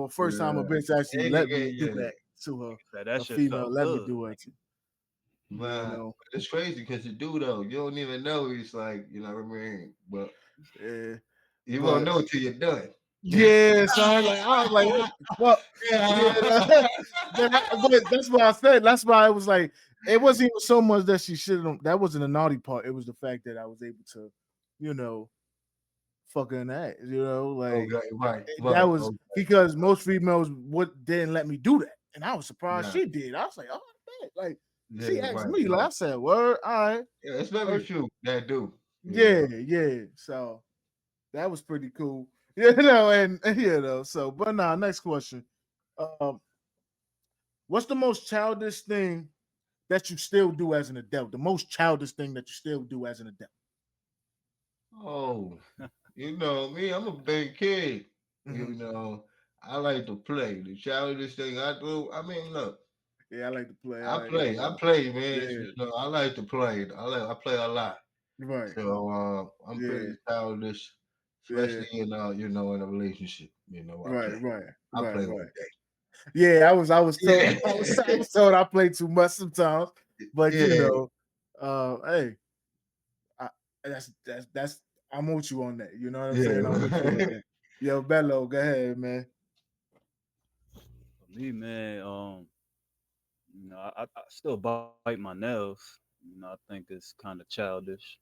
first time a yeah. bitch actually let me do Yeah, that to her. That A shit female felt let me good. do it. You man. know, It's crazy because the dude though, you don't even know he's like, you know what I mean? But yeah. you won't But know till you're done. yeah, so I was like, what the fuck? Yeah. But that's why I said. That's why I was like, it wasn't even so much that she shouldn't. That wasn't a naughty part. It was the fact that I was able to, you know, fucking that. Like Okay, right, that right. was Okay. because most females would didn't let me do that. and I was surprised Yeah, she did. I was like, oh man, like she yeah, asked right, me. Like I right. said, word, all right, Yeah, it's very word. few that do. You Yeah, know. yeah. So that was pretty cool. And so but nah, next question. Um, what's the most childish thing that you still do as an adult? The most childish thing that you still do as an adult. Oh, you know me, I'm a big kid. You Hmm. know, I like to play. The childish thing I do, I mean, look, Yeah, I like to play. I play, I play, man. You Yeah, know, I like to play. I play a lot. right. So I'm Yeah, pretty childish, yeah, especially in a relationship. You know, right, right, I right, play all right. Yeah, I was told day. I was told I play too much sometimes, but Yeah, hey, I, that's I'm with you on that. You know what I'm saying? I'm with you on yeah. that. Yo, Bello, go ahead, man. For me, man, I still bite my nails. I think it's kind of childish.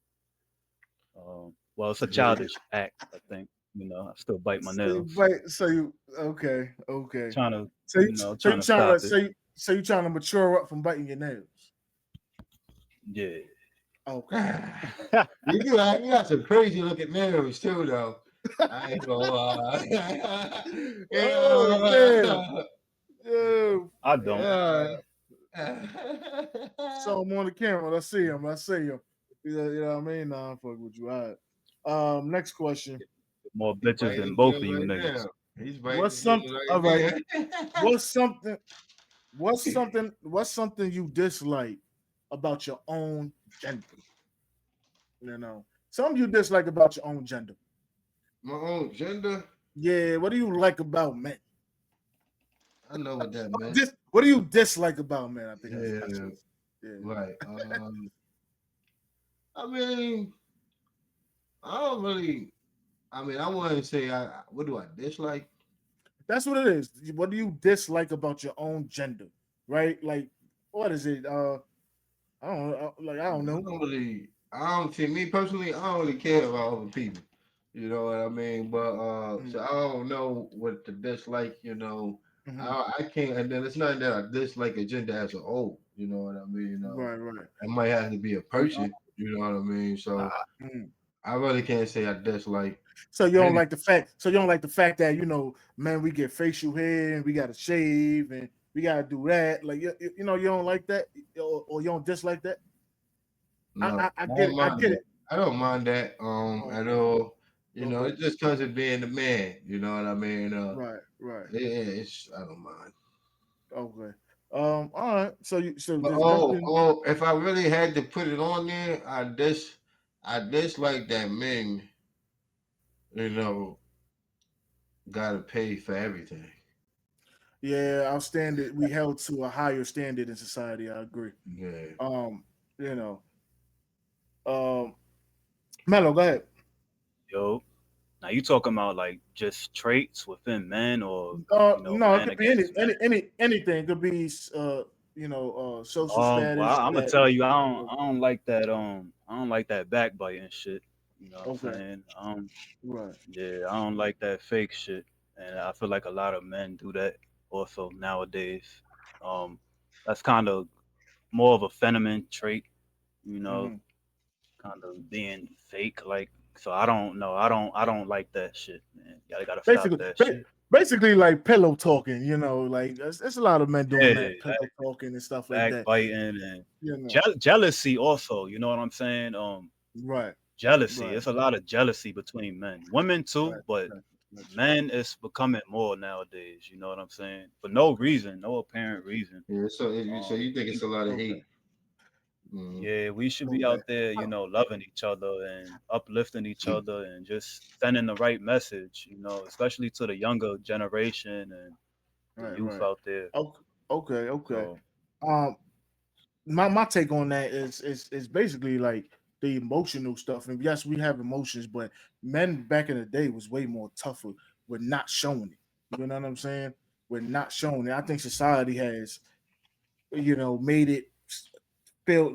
Well, it's a Yeah. childish act. I think I still bite my So you nails. bite, so you okay, okay. Trying to, So you trying to trying to stop it. so you trying to mature up from biting your nails? Yeah. Okay. You got some crazy looking nails too, though. I ain't gonna lie. Oh damn. Yeah. Yeah. I don't. Yeah. Yeah. So I'm on the camera. I see him. I see him. You know what I mean? Nah, I'm fucking with you. All right. Next question. More He bitches biting than his both of nails you right niggas. now. He's biting What's his something? nails All right right. now. What's something? What's something you dislike about your own gender? Something you dislike about your own gender. My own gender. Yeah. What do you like about men? I know what that meant. What do you dislike about men? I think I Yeah, should. Yeah. right. I mean, I don't really. I mean, I wouldn't say What do I dislike? That's what it is. What do you dislike about your own gender? Right? Like, what is it? I don't like. I don't know. I don't see me personally. I don't really care about other people. You know what I mean? But Mm-hmm. so I don't know what the dislike. Mm-hmm. I can't. And then it's not that I dislike a gender as a whole. You know what I mean? Right. Right. It might have to be a person. You know what I mean? So Nah, Mhm. I really can't say I dislike So you don't any. like the fact. So you don't like the fact that man, we get facial hair and we got to shave and we got to do that. Like you don't like that, or you don't dislike that. No, I I get don't it. I mind get that. it. I don't mind that at Okay. all. Okay. It just comes with being the man. You know what I mean? Right. Right. Yeah, it's I don't mind. Okay. All right. So But there's nothing. if I really had to put it on there, I dislike that men, you know, gotta pay for everything. Yeah, our standard. We held to a higher standard in society. I agree. Yeah. Um. You know. Um. Mello, go ahead. yo. Now you talking about like just traits within men, or No, it men could be any against men? any any anything. It could be social Well, status. I'm gonna That tell you, I don't like that. I don't like that backbiting shit. You know what I'm okay, saying? right. Yeah, I don't like that fake shit, and I feel like a lot of men do that also nowadays. Um, that's kind of more of a feminine trait, you know, Hmm. kind of being fake. Like, so I don't know. I don't like that shit, man. Y'all gotta stop Basically, that shit. basically like pillow talking. Like there's a lot of men doing Yeah, that pillow talking and stuff like that. backbiting and You know, jealousy also. You know what I'm saying? right, Jealousy. right, It's a lot of jealousy between men, women too, right, but right, right. men is becoming more nowadays. You know what I'm saying? For no reason, no apparent reason. Yeah. So Um, you think it's we, a lot of Okay, hate? Mm. yeah, we should be okay. out there, loving each other and uplifting each other and just sending the right message. Especially to the younger generation and the Right, youth right. out there. Okay, okay, okay. So Um, my take on that is basically like the emotional stuff. And yes, we have emotions, but men back in the day was way more tougher with not showing it. You know what I'm saying? With not showing it. I think society has, made it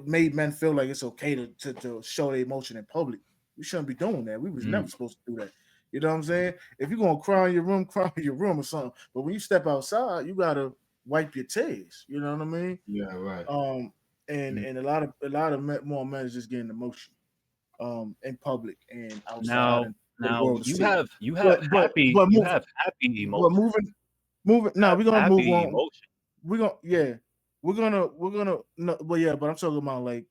made men feel like it's okay to show their emotion in public. We shouldn't be doing that. We was never mm, supposed to do that. You know what I'm saying? If you're gonna cry in your room, cry in your room or something. But when you step outside, you gotta wipe your tears. You know what I mean? Yeah, right. Um, and more men is just getting emotion in public and outside Now, and for the now world to see. you have But but happy but you move have happy but emotion. moving. You Now have we're gonna move happy on. emotion. We're gonna no, but yeah, but I'm talking about like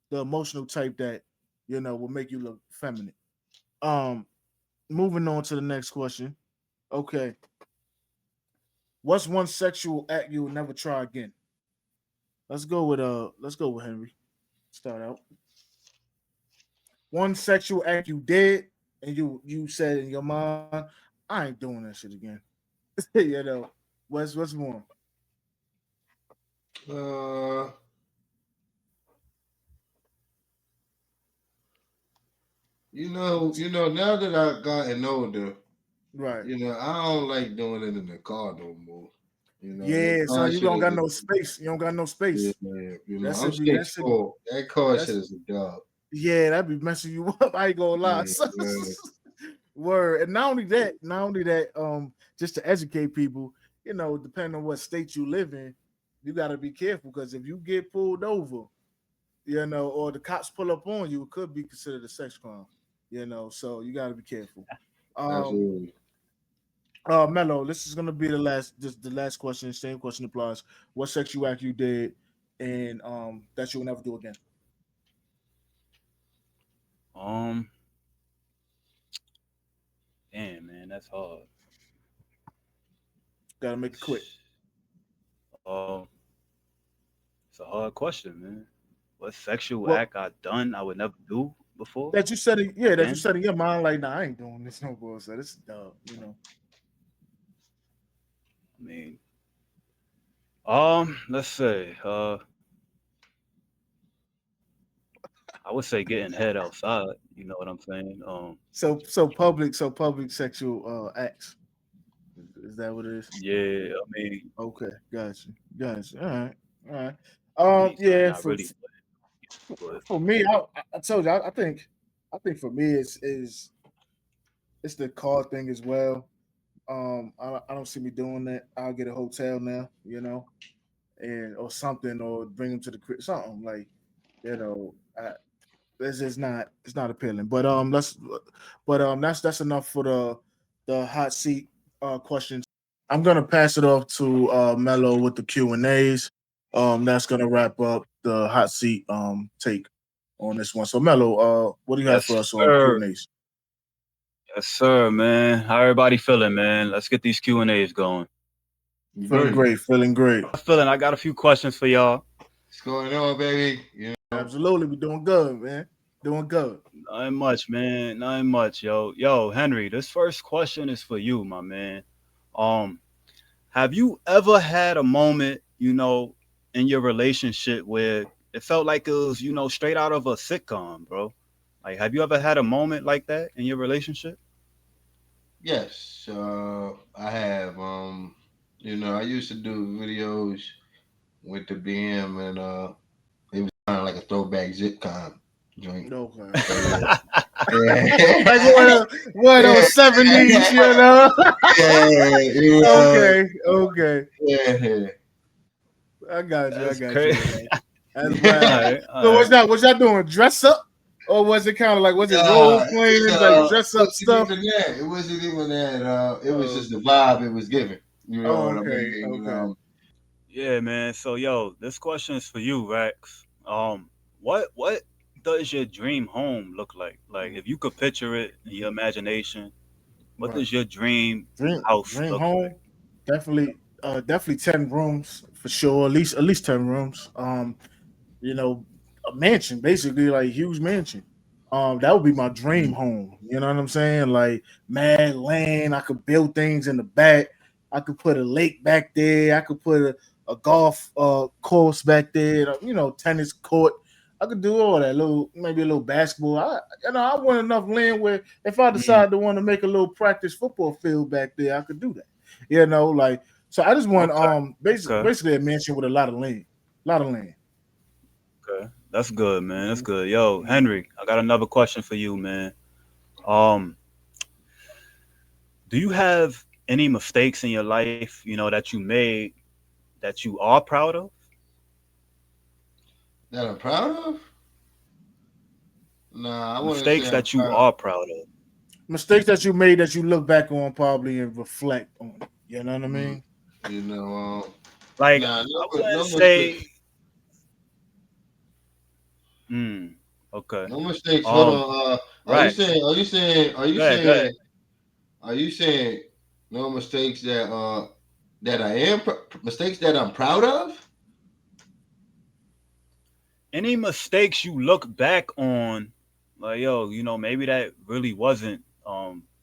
the emotional type that will make you look feminine. Um, moving on to the next question. Okay, what's one sexual act you will never try again? Let's go with Henry. Start out. One sexual act you did and you said in your mind, I ain't doing that shit again. What's more? Uh, now that I've gotten older, Right. I don't like doing it in the car no more. That Yeah, car son, you shit don't is got no space. You don't got no yeah, space. That I'm should be that six should four. That car shit that's is a dog. yeah, that be messing you up. I ain't gonna lie. Yeah, man. Word. And not only that, just to educate people, depending on what state you live in, you gotta be careful because if you get pulled over, or the cops pull up on you, it could be considered a sex crime. So you gotta be careful. Um, Absolutely. Mello, this is gonna be the last question. Same question applies. What sexual act you did, and that you will never do again? Um, damn man, that's hard. Gotta make it quick. Um, it's a hard question, man. What sexual Well, act I done I would never do before that you said it, yeah, that you again? said in your mind, like, nah, I ain't doing this no more. So this is dumb. I mean, let's say, I would say getting head outside. You know what I'm saying? So public sexual acts. Is that what it is? Yeah. I mean, Okay, gotcha. All right. Yeah. not really, but For me, I told you, I think for me it's the car thing as well. I don't see me doing that. I'll get a hotel now, and or something, or bring them to the crib, something like, you know, I, it's not appealing. But that's enough for the hot seat questions. I'm gonna pass it off to Mello with the Q&As. That's gonna wrap up the hot seat take on this one. So Mello, what do you have yes, for us on sir. Q&As? Yes, sir, man. How everybody feeling, man? Let's get these Q and A's going. Feeling Great. great, feeling great. Feeling. I got a few questions for y'all. What's going on, baby? Absolutely, we doing good, man. Doing good. Nothing much, man. Nothing much, yo, Henry. This first question is for you, my man. Um, have you ever had a moment, in your relationship where it felt like it was, straight out of a sitcom, bro? Like, have you ever had a moment like that in your relationship? Yes, I have. I used to do videos with the BM, and it was kind of like a throwback zitcom joint. Okay. So yeah, Like one of yeah, those 70s, yeah, Okay, okay. yeah. I got you. I That's got you crazy. with that. That's All wild. right, all So right. was that doing dress up? Or was it kind of like was it role It playing, like dress up wasn't stuff? even that. It wasn't even that. It was Oh, just the vibe it was giving. You know oh, what I okay, mean? okay. Yeah, man. So, yo, this question is for you, Rex. What does your dream home look like? Like, Mm, if you could picture it in your imagination, what right. does your dream house Dream look like? home. Definitely 10 rooms for sure. At least 10 rooms. You know, a mansion, basically like huge mansion. That would be my dream Mm. home. You know what I'm saying? Like mad land. I could build things in the back. I could put a lake back there. I could put a golf course back there. Tennis court. I could do all that. Maybe a little basketball. I want enough land where if I Mm. decide to want to make a little practice football field back there, I could do that. Like so. I just want Okay, okay, basically a mansion with a lot of land. A lot of land. okay. That's good, man. That's Mhm. good. Yo, Mhm. Henry, I got another question for you, man. Um, do you have any mistakes in your life, that you made that you are proud of? That I'm proud of? Nah, I wouldn't say Mistakes I'm that you proud. are proud of. Mistakes that you made that you look back on probably and reflect on it. You know what I Mm, mean? you know, Like nah, I no wouldn't mistakes. say. Hmm. Okay. No mistakes. Hold Um. on. Are you Rex. saying? Are you saying? Are you Go ahead. Go ahead. saying? Are you saying no mistakes that I am mistakes that I'm proud of? Any mistakes you look back on, like yo, maybe that really wasn't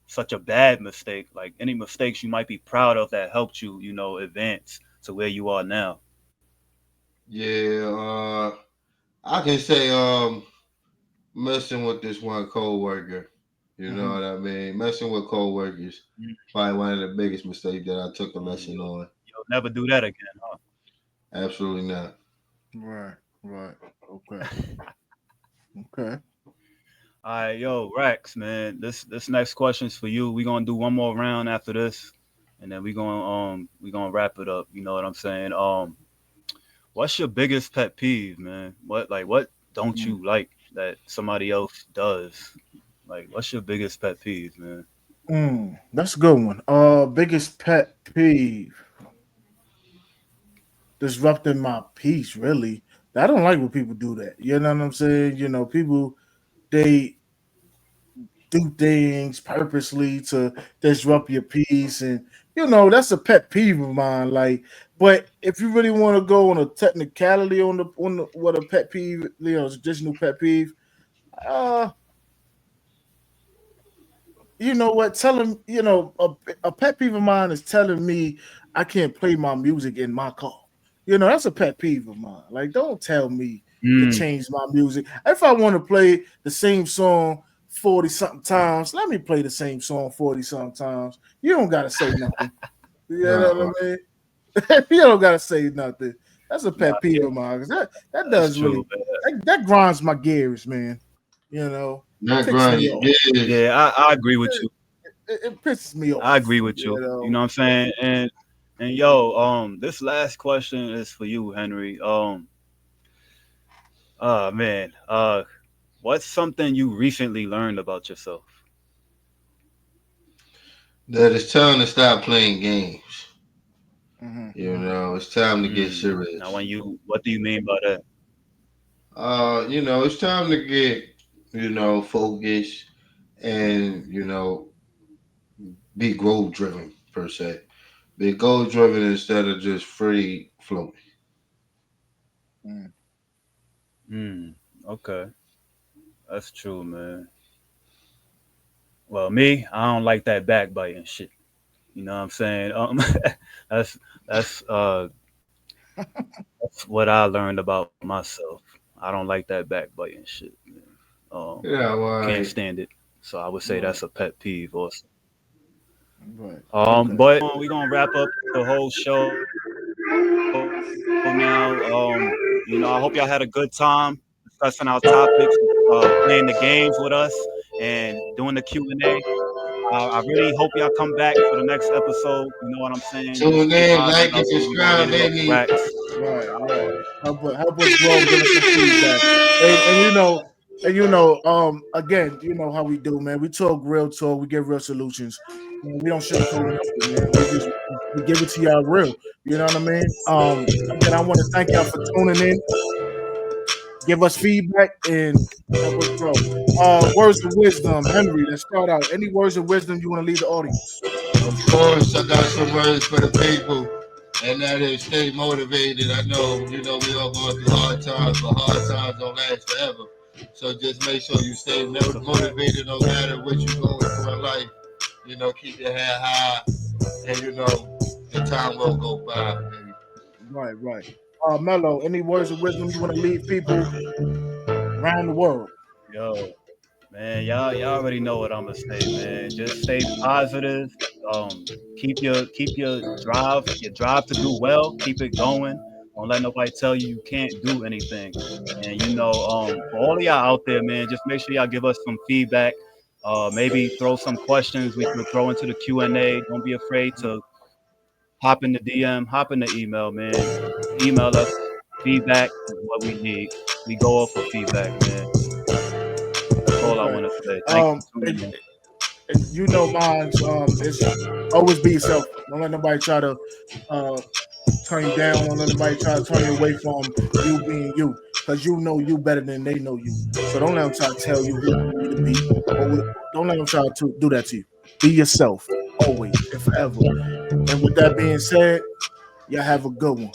such a bad mistake. Like any mistakes you might be proud of that helped you, advance to where you are now. Yeah. I can say messing with this one coworker. You know Hmm. what I mean? Messing with coworkers Mm. probably one of the biggest mistakes that I took a Mm, lesson on. you'll never do that again, huh? Absolutely not. Right, right. Okay, okay. All right, yo, Rex, man. This next question's for you. We're gonna do one more round after this, and then we gonna wrap it up. You know what I'm saying? What's your biggest pet peeve, man? What don't Mm. you like that somebody else does? Like, what's your biggest pet peeve, man? That's a good one. Biggest pet peeve, disrupting my peace. Really, I don't like when people do that. You know what I'm saying? People they do things purposely to disrupt your peace, and that's a pet peeve of mine. Like, but if you really want to go on a technicality on the what a pet peeve, traditional pet peeve, uh, you know what? Telling a pet peeve of mine is telling me I can't play my music in my car. That's a pet peeve of mine. Like, don't tell me to Mm. change my music. If I want to play the same song 40 something times, let me play the same song 40 something times. You don't gotta say nothing. You Right, know right. what I mean? You don't gotta say nothing. That's a Nah, pet peeve yeah, of mine. 'Cause that that's does true, really man. that grinds my gears, man. Not Ticks grind me your off. gears. Yeah, I agree with you. It pisses me I off. agree with you. You know what I'm saying? And yo, this last question is for you, Henry. Man, what's something you recently learned about yourself? That it's time to stop playing games. Hmm. You know, it's time to get Now, serious. what do you mean by that? It's time to get, focused and, be goal driven per se. Be goal driven instead of just free floating. Mm. Mm, okay, that's true, man. Well, me, I don't like that backbiting shit. You know what I'm saying? That's that's uh that's what I learned about myself. I don't like that backbiting shit, man. Yeah, Can't right. stand it. So I would say Right, that's a pet peeve also. right. Okay. But we're gonna wrap up the whole show now. I hope y'all had a good time discussing our topics, playing the games with us, and doing the Q&A. I really hope y'all come back for the next episode. You know what I'm saying? Just stay Tune positive in, out there. like We're and gonna get it up subscribe, with baby. Rex. Right. Help us grow. Give us some feedback. Again, you know how we do, man. We talk real talk. We give real solutions. We don't sugarcoat nothing, man. We give it to y'all real. You know what I mean? Again, I want to thank y'all for tuning in. Give us feedback and help us grow. Words of wisdom, Henry. Let's start out. Any words of wisdom you want to leave the audience? Of course, I got some words for the people, and that is stay motivated. I know, we all going through hard times, but hard times don't last forever. So just make sure you stay That's a fact. motivated no matter what you're going through in life. Keep your head high, and the time will go by, baby. Right. Mello, any words of wisdom you want to leave people around the world? Yo, man, y'all already know what I'm gonna say, man. Just stay positive. Keep your drive to do well. Keep it going. Don't let nobody tell you you can't do anything. And for all of y'all out there, man, just make sure y'all give us some feedback. Maybe throw some questions we could throw into the Q&A. Don't be afraid to hop in the DM, hop in the email, man. Email us. Feedback is what we need. We go off of feedback, man. That's all I Okay. want to say. Thank you Um, for and, tuning in. and you know, mine's it's always be yourself. Don't let nobody try to uh turn you down. Don't let nobody try to turn you away from you being you, because you know you better than they know you. So don't let them try to tell you who you need to be, or don't let them try to do that to you. Be yourself always and forever. And with that being said, y'all have a good one.